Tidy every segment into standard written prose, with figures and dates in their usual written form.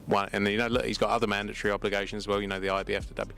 one, and look, he's got other mandatory obligations as well. The IBF, the W.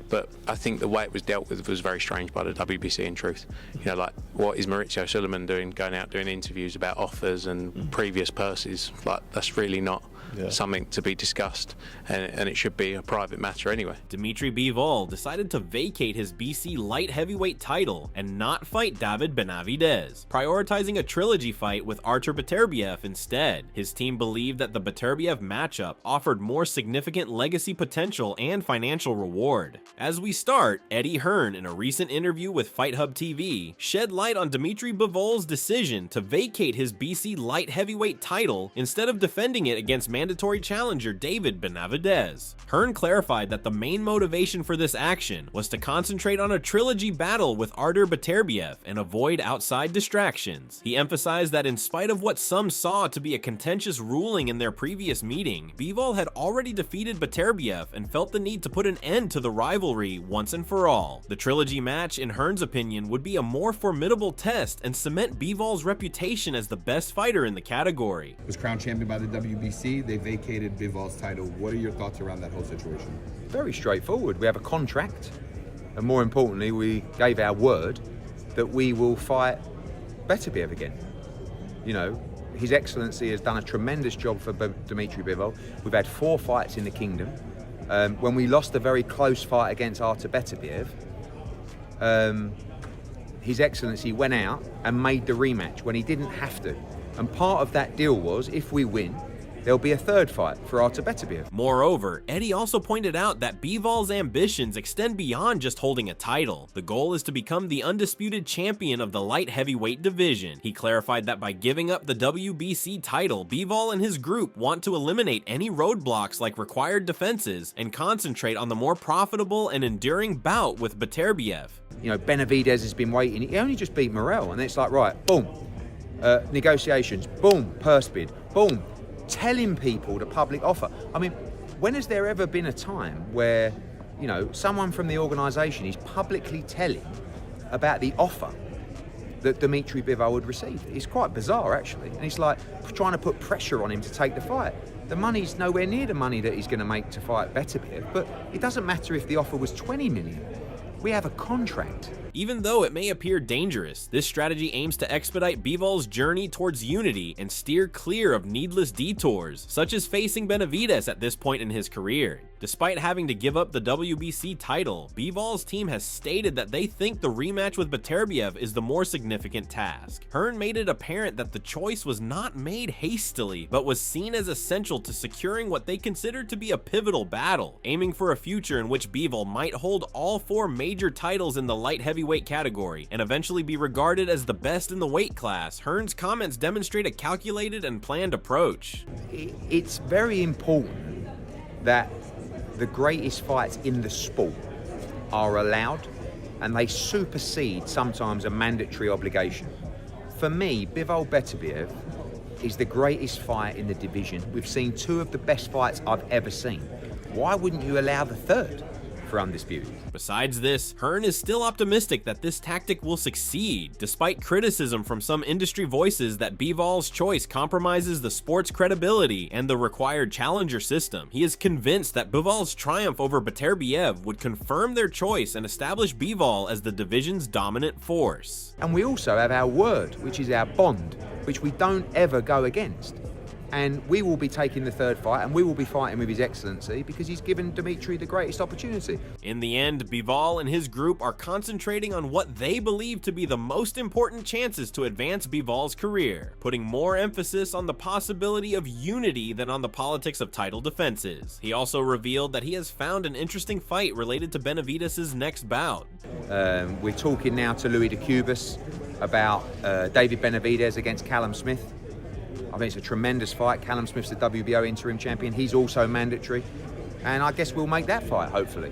But I think the way it was dealt with was very strange by the WBC. In truth, like what is Maurizio Sulaiman doing, going out doing interviews about offers and previous purses? Like that's really not something to be discussed, and it should be a private matter anyway. Dmitry Bivol decided to vacate his BC light heavyweight title and not fight David Benavidez, prioritizing a trilogy fight with Artur Beterbiev instead. His team believed that the Beterbiev matchup offered more significant legacy potential and financial reward. As we start, Eddie Hearn, in a recent interview with Fight Hub TV, shed light on Dmitry Bivol's decision to vacate his BC light heavyweight title instead of defending it against mandatory challenger David Benavidez. Hearn clarified that the main motivation for this action was to concentrate on a trilogy battle with Artur Beterbiev and avoid outside distractions. He emphasized that in spite of what some saw to be a contentious ruling in their previous meeting, Bivol had already defeated Beterbiev and felt the need to put an end to the rivalry once and for all. The trilogy match, in Hearn's opinion, would be a more formidable test and cement Bivol's reputation as the best fighter in the category. He was crowned champion by the WBC. They vacated Bivol's title. What are your thoughts around that whole situation? Very straightforward. We have a contract, and more importantly, we gave our word that we will fight Beterbiev again. His Excellency has done a tremendous job for Dmitry Bivol. We've had 4 fights in the kingdom. When we lost a very close fight against Artur Beterbiev, His Excellency went out and made the rematch when he didn't have to. And part of that deal was, if we win, there'll be a third fight for Artur Beterbiev. Moreover, Eddie also pointed out that Bivol's ambitions extend beyond just holding a title. The goal is to become the undisputed champion of the light heavyweight division. He clarified that by giving up the WBC title, Bivol and his group want to eliminate any roadblocks like required defenses and concentrate on the more profitable and enduring bout with Beterbiev. Benavidez has been waiting. He only just beat Morel, and it's like, right, boom, negotiations, boom, purse bid, boom. Telling people the public offer. I mean, when has there ever been a time where, someone from the organisation is publicly telling about the offer that Dmitry Bivol would receive? It's quite bizarre, actually. And it's like trying to put pressure on him to take the fight. The money's nowhere near the money that he's going to make to fight Beterbiev, but it doesn't matter if the offer was 20 million. We have a contract. Even though it may appear dangerous, this strategy aims to expedite Bivol's journey towards unity and steer clear of needless detours, such as facing Benavidez at this point in his career. Despite having to give up the WBC title, Bivol's team has stated that they think the rematch with Beterbiev is the more significant task. Hearn made it apparent that the choice was not made hastily, but was seen as essential to securing what they considered to be a pivotal battle, aiming for a future in which Bivol might hold all 4 major titles in the light heavyweight category and eventually be regarded as the best in the weight class. Hearn's comments demonstrate a calculated and planned approach. It's very important that the greatest fights in the sport are allowed, and they supersede sometimes a mandatory obligation. For me, Bivol Beterbiev is the greatest fight in the division. We've seen 2 of the best fights I've ever seen. Why wouldn't you allow the third for undisputed? Besides this, Hearn is still optimistic that this tactic will succeed, despite criticism from some industry voices that Bivol's choice compromises the sport's credibility and the required challenger system. He is convinced that Bivol's triumph over Beterbiev would confirm their choice and establish Bivol as the division's dominant force. And we also have our word, which is our bond, which we don't ever go against. And we will be taking the third fight, and we will be fighting with His Excellency because he's given Dmitry the greatest opportunity. In the end, Bivol and his group are concentrating on what they believe to be the most important chances to advance Bivol's career, putting more emphasis on the possibility of unity than on the politics of title defenses. He also revealed that he has found an interesting fight related to Benavidez' next bout. We're talking now to Louis de Cubas about David Benavidez against Callum Smith. I think it's a tremendous fight. Callum Smith's the WBO interim champion. He's also mandatory. And I guess we'll make that fight, hopefully.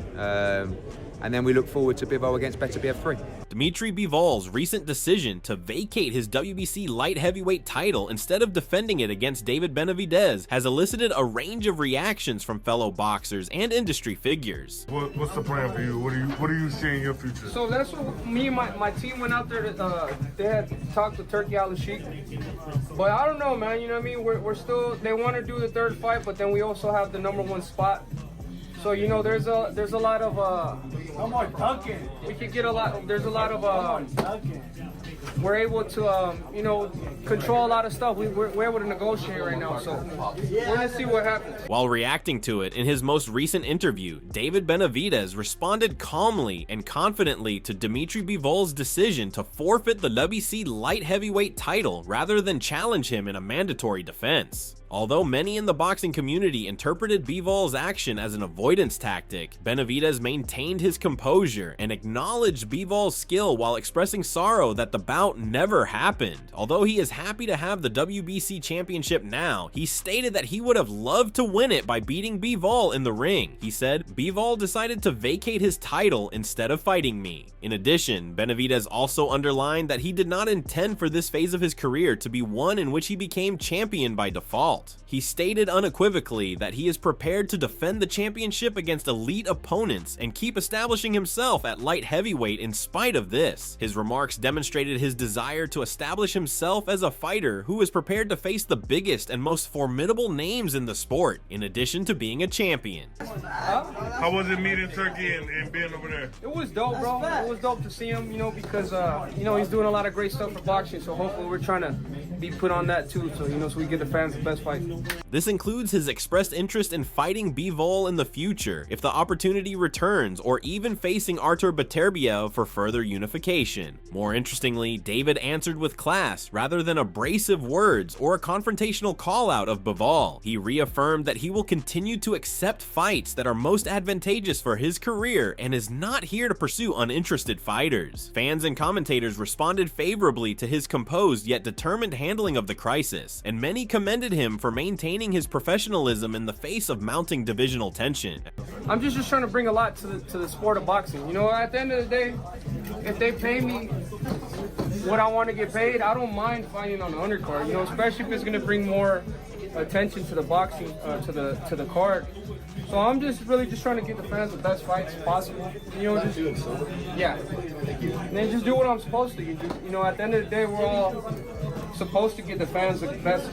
and then we look forward to Bivol against Beterbiev 3. Dmitry Bivol's recent decision to vacate his WBC light heavyweight title instead of defending it against David Benavidez has elicited a range of reactions from fellow boxers and industry figures. What's the plan for you? What do you see in your future? So that's what me and my team went out there to, they had talked to Turkey Al-Sheikh. But I don't know, man, you know what I mean? We're still, they want to do the third fight, but then we also have the #1 spot. So, you know, there's a lot of, we could get a lot, there's a lot of, we're able to, you know, control a lot of stuff. We're able to negotiate right now, so we're gonna see what happens. While reacting to it in his most recent interview, David Benavidez responded calmly and confidently to Dmitry Bivol's decision to forfeit the WBC light heavyweight title rather than challenge him in a mandatory defense. Although many in the boxing community interpreted Bivol's action as an avoidance tactic, Benavidez maintained his composure and acknowledged Bivol's skill while expressing sorrow that the bout never happened. Although he is happy to have the WBC championship now, he stated that he would have loved to win it by beating Bivol in the ring. He said, "Bivol decided to vacate his title instead of fighting me." In addition, Benavidez also underlined that he did not intend for this phase of his career to be one in which he became champion by default. He stated unequivocally that he is prepared to defend the championship against elite opponents and keep establishing himself at light heavyweight in spite of this. His remarks demonstrated his desire to establish himself as a fighter who is prepared to face the biggest and most formidable names in the sport, in addition to being a champion. How was it meeting Turkey and being over there? It was dope, bro. It was dope to see him, you know, because, you know, he's doing a lot of great stuff for boxing, so hopefully we're trying to be put on that too, so, you know, so we get the fans the best fight. This includes his expressed interest in fighting Bivol in the future, if the opportunity returns, or even facing Artur Beterbiev for further unification. More interestingly, David answered with class rather than abrasive words or a confrontational call-out of Bivol. He reaffirmed that he will continue to accept fights that are most advantageous for his career and is not here to pursue uninterested fighters. Fans and commentators responded favorably to his composed yet determined handling of the crisis, and many commended him for maintaining his professionalism in the face of mounting divisional tension. I'm just trying to bring a lot to the sport of boxing. You know, at the end of the day, if they pay me what I want to get paid, I don't mind fighting on the undercard. You know, especially if it's going to bring more attention to the boxing, to the card. So I'm really just trying to get the fans the best fights possible. You know, yeah. And then just do what I'm supposed to. You know, at the end of the day, we're all supposed to get the fans the best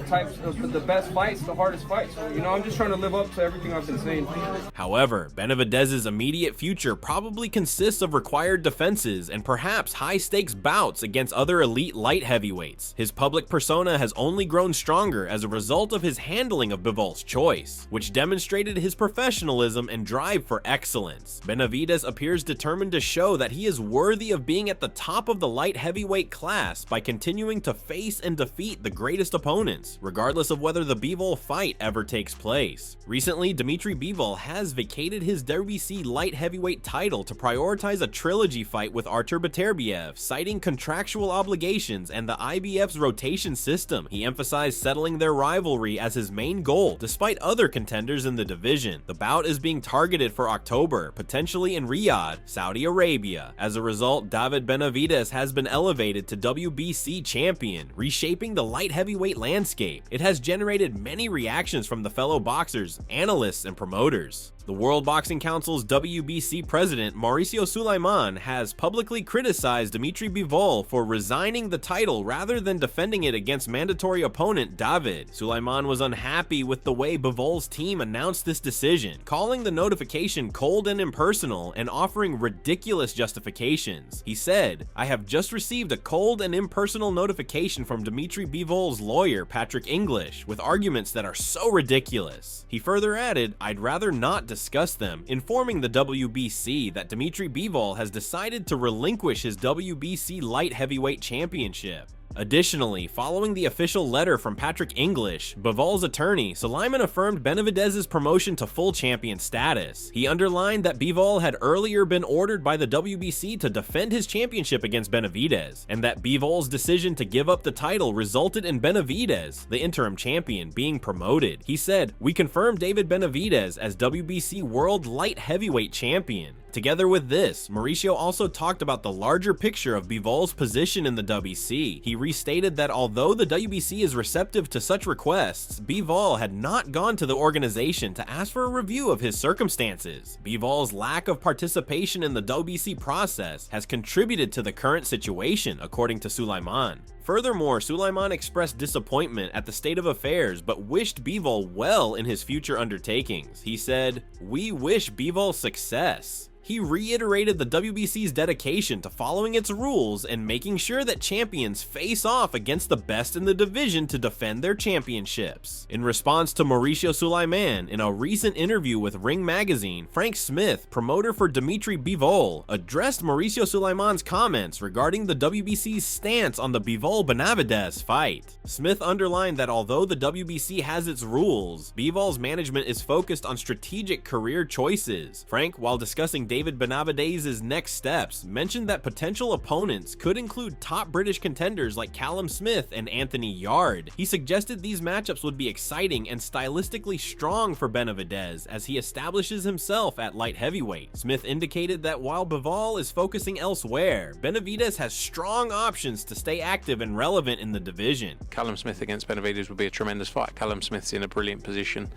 types of the best fights, the hardest fights. So, you know, I'm just trying to live up to everything I've been saying. However, Benavidez's immediate future probably consists of required defenses and perhaps high-stakes bouts against other elite light heavyweights. His public persona has only grown stronger as a result of his handling of Bivol's choice, which demonstrated his professionalism and drive for excellence. Benavidez appears determined to show that he is worthy of being at the top of the light heavyweight class by continuing to face and defeat the greatest opponents, regardless of whether the Bivol fight ever takes place. Recently, Dmitry Bivol has vacated his WBC light heavyweight title to prioritize a trilogy fight with Artur Beterbiev, citing contractual obligations and the IBF's rotation system. He emphasized settling their rivalry as his main goal, despite other contenders in the division. The bout is being targeted for October, potentially in Riyadh, Saudi Arabia. As a result, David Benavidez has been elevated to WBC champion, reshaping the light heavyweight landscape. It has generated many reactions from the fellow boxers, analysts, and promoters. The World Boxing Council's WBC president, Mauricio Sulaiman, has publicly criticized Dmitry Bivol for resigning the title rather than defending it against mandatory opponent David. Sulaiman was unhappy with the way Bivol's team announced this decision, calling the notification cold and impersonal and offering ridiculous justifications. He said, "I have just received a cold and impersonal notification from Dmitry Bivol's lawyer, Patrick English, with arguments that are so ridiculous." He further added, "I'd rather not discuss them," informing the WBC that Dmitry Bivol has decided to relinquish his WBC light heavyweight championship. Additionally, following the official letter from Patrick English, Bivol's attorney, Suleiman affirmed Benavidez' promotion to full champion status. He underlined that Bivol had earlier been ordered by the WBC to defend his championship against Benavidez, and that Bivol's decision to give up the title resulted in Benavidez, the interim champion, being promoted. He said, "We confirmed David Benavidez as WBC World Light Heavyweight Champion." Together with this, Mauricio also talked about the larger picture of Bivol's position in the WBC. He restated that although the WBC is receptive to such requests, Bivol had not gone to the organization to ask for a review of his circumstances. Bivol's lack of participation in the WBC process has contributed to the current situation, according to Suleiman. Furthermore, Suleiman expressed disappointment at the state of affairs but wished Bivol well in his future undertakings. He said, "We wish Bivol success." He reiterated the WBC's dedication to following its rules and making sure that champions face off against the best in the division to defend their championships. In response to Mauricio Suleiman, in a recent interview with Ring Magazine, Frank Smith, promoter for Dmitry Bivol, addressed Mauricio Suleiman's comments regarding the WBC's stance on the Bivol-Benavidez fight. Smith underlined that although the WBC has its rules, Bivol's management is focused on strategic career choices. Frank, while discussing David Benavidez' next steps, mentioned that potential opponents could include top British contenders like Callum Smith and Anthony Yarde. He suggested these matchups would be exciting and stylistically strong for Benavidez as he establishes himself at light heavyweight. Smith indicated that while Bivol is focusing elsewhere, Benavidez has strong options to stay active and relevant in the division. Callum Smith against Benavidez would be a tremendous fight. Callum Smith's in a brilliant position,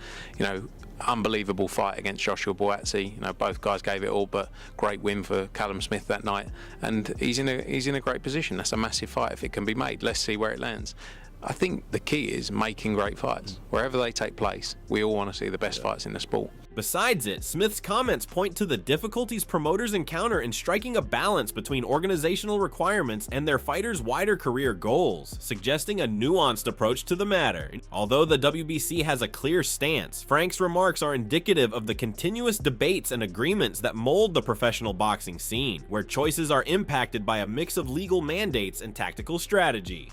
unbelievable fight against Joshua Buatsi. Both guys gave it all, but great win for Callum Smith that night, and he's in a great position. That's a massive fight if it can be made. Let's see where it lands. I think the key is making great fights. Wherever they take place, we all want to see the best fights in the sport. Besides it, Smith's comments point to the difficulties promoters encounter in striking a balance between organizational requirements and their fighters' wider career goals, suggesting a nuanced approach to the matter. Although the WBC has a clear stance, Frank's remarks are indicative of the continuous debates and agreements that mold the professional boxing scene, where choices are impacted by a mix of legal mandates and tactical strategy.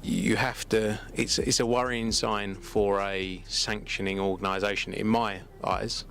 You have to, it's a worrying sign for a sanctioning organisation, in my eyes,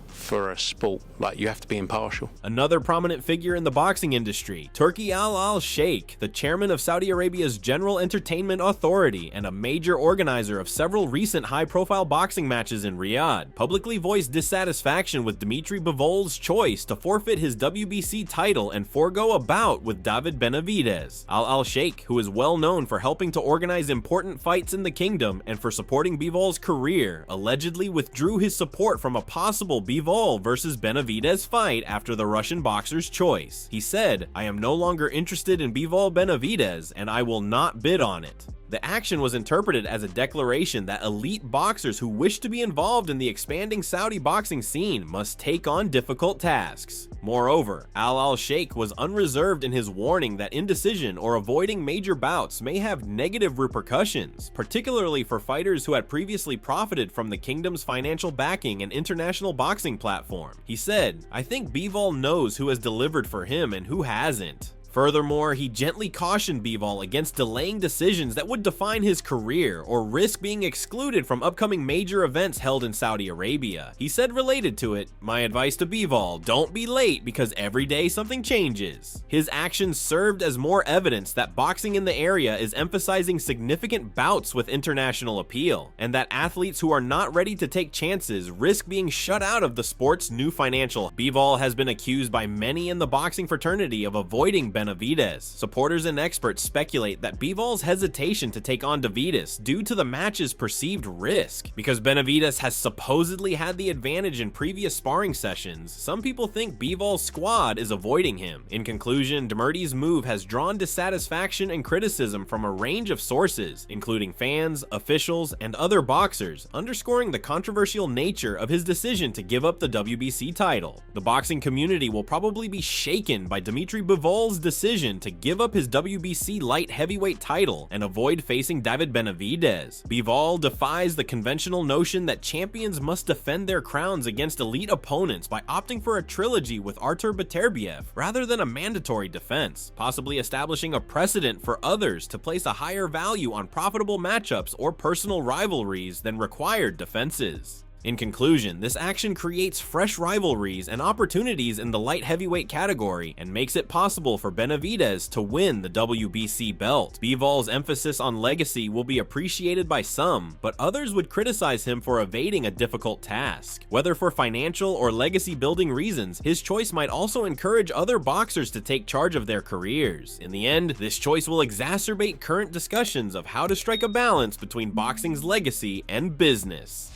for a sport. You have to be impartial. Another prominent figure in the boxing industry, Turki Al Sheikh, the chairman of Saudi Arabia's General Entertainment Authority and a major organizer of several recent high-profile boxing matches in Riyadh, publicly voiced dissatisfaction with Dmitry Bivol's choice to forfeit his WBC title and forego a bout with David Benavidez. Al Sheikh, who is well known for helping to organize important fights in the kingdom and for supporting Bivol's career, allegedly withdrew his support from a possible Bivol versus Benavidez fight after the Russian boxer's choice. He said, "I am no longer interested in Bivol Benavidez and I will not bid on it." The action was interpreted as a declaration that elite boxers who wish to be involved in the expanding Saudi boxing scene must take on difficult tasks. Moreover, Al Sheikh was unreserved in his warning that indecision or avoiding major bouts may have negative repercussions, particularly for fighters who had previously profited from the kingdom's financial backing and international boxing platform. He said, "I think Bivol knows who has delivered for him and who hasn't." Furthermore, he gently cautioned Bivol against delaying decisions that would define his career or risk being excluded from upcoming major events held in Saudi Arabia. He said related to it, "My advice to Bivol, don't be late because every day something changes." His actions served as more evidence that boxing in the area is emphasizing significant bouts with international appeal, and that athletes who are not ready to take chances risk being shut out of the sport's new financial. Bivol has been accused by many in the boxing fraternity of avoiding Benavidez. Supporters and experts speculate that Bivol's hesitation to take on Davidis due to the match's perceived risk. Because Benavidez has supposedly had the advantage in previous sparring sessions, some people think Bivol's squad is avoiding him. In conclusion, Dmitry's move has drawn dissatisfaction and criticism from a range of sources, including fans, officials, and other boxers, underscoring the controversial nature of his decision to give up the WBC title. The boxing community will probably be shaken by Dmitry Bivol's decision decision to give up his WBC light heavyweight title and avoid facing David Benavidez. Bivol defies the conventional notion that champions must defend their crowns against elite opponents by opting for a trilogy with Artur Beterbiev rather than a mandatory defense, possibly establishing a precedent for others to place a higher value on profitable matchups or personal rivalries than required defenses. In conclusion, this action creates fresh rivalries and opportunities in the light heavyweight category and makes it possible for Benavidez to win the WBC belt. Bivol's emphasis on legacy will be appreciated by some, but others would criticize him for evading a difficult task. Whether for financial or legacy building reasons, his choice might also encourage other boxers to take charge of their careers. In the end, this choice will exacerbate current discussions of how to strike a balance between boxing's legacy and business.